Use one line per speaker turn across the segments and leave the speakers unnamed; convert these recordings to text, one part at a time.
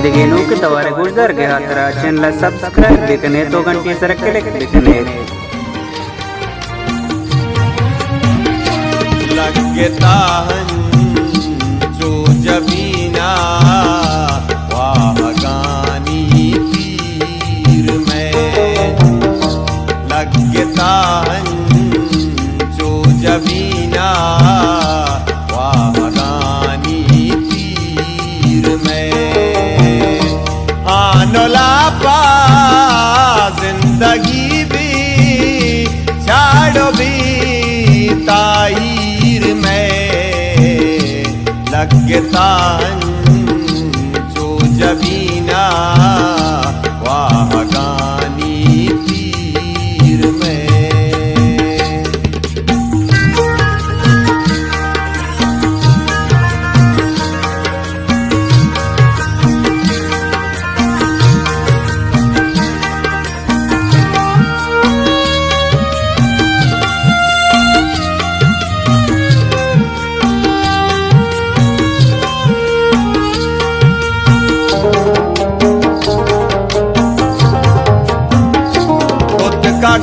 जिंदगी नूक तवारे गुजर गया तेरा चैनल सब्सक्राइब बिकने तो घंटी सर क्लिक बिकने
लगता जो जबीना वाह गानी तीर में लगता जो जबीना वाह गानी तीर में आनोला पा जिंदगी भी छाड़ो भी ताईर में लगता जो जबीना वाह गानी तीर में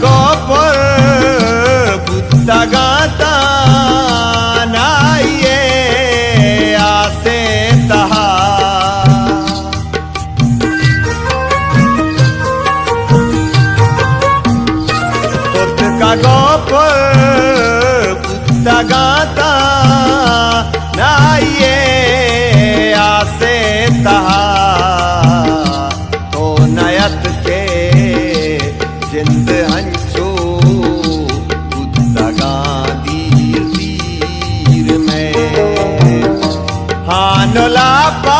गोपर बुद्ध गाता नाइए आसे तहा बुद्ध का गोपर बुद्ध गाता नाइए आसे तहा तो नयत के जिंद हंसो बुद्धगा दीर तीर में हानोला पा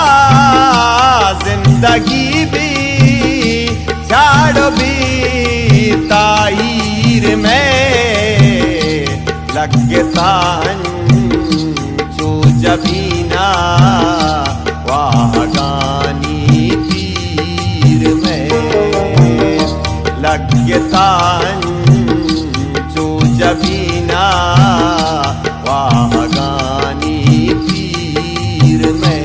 जिंदगी भी छाड़ो भी ताईर में लगता जो जबीना वाह गानी तीर में लगता जो जबीना वाह गानी तीर में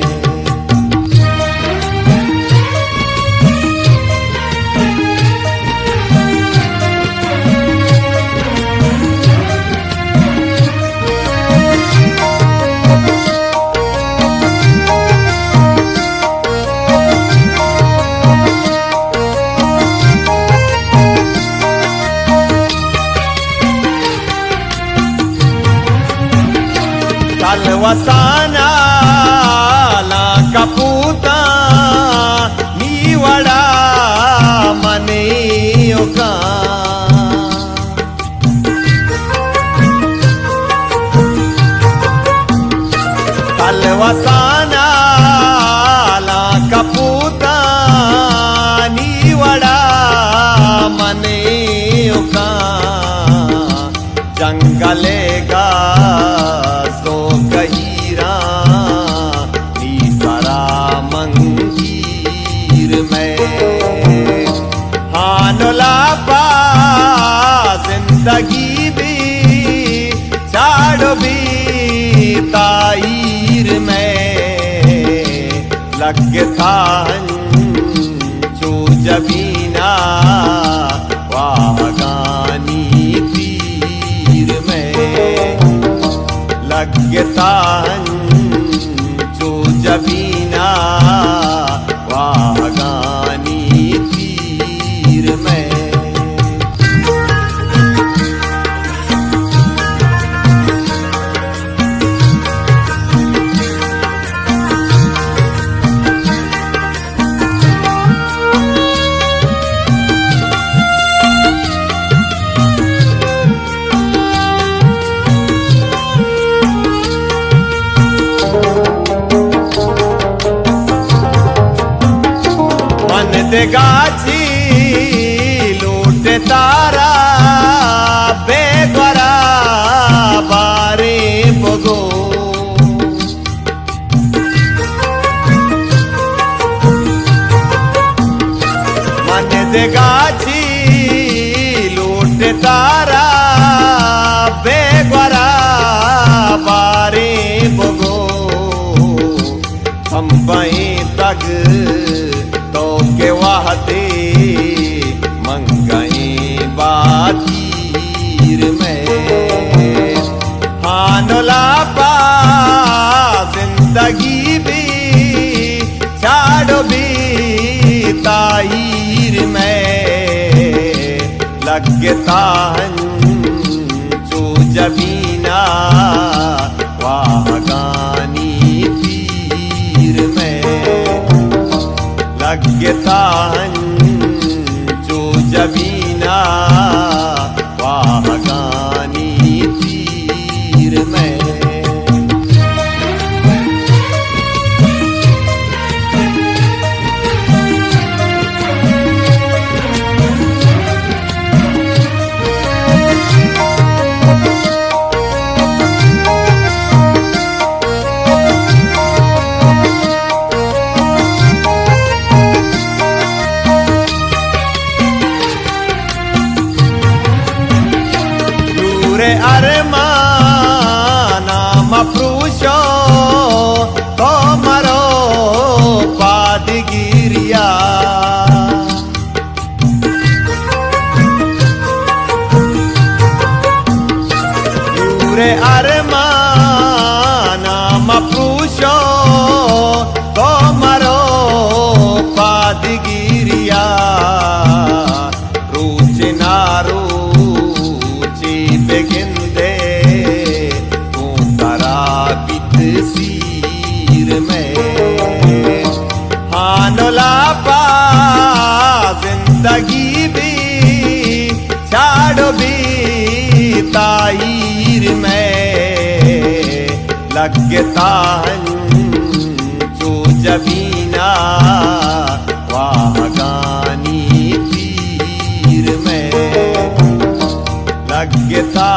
वसाना ला कपूता नीवड़ा मने का कल वसाना ला कपूता नीवड़ा मने का जंगले का गहीरा सारा मंगीर में हानोला पा जिंदगी भी छाड़ो भी ताईर में लगता जो जबीना वाह गानी तीर में लगता जो जबीना वाह गानी तीर में गाची लूटे तारा बेगरा बारे बगो मन दे गाची लूटे तारा बेगरा बारे बगो हम बई तग लगता हंचो जबीना वागानी तीर में लगता हंचो जबीना वागानी तीर में अरमाना मप्रुषो तो मरो पादगिरिया यूरे अरमाना मप्रुषो तो मरो पादगिरिया रुचि नारो begin सीर में हानोला पा जिंदगी भी छाड़ो भी ताईर में लगता जो जबीना वागानी तीर में लगता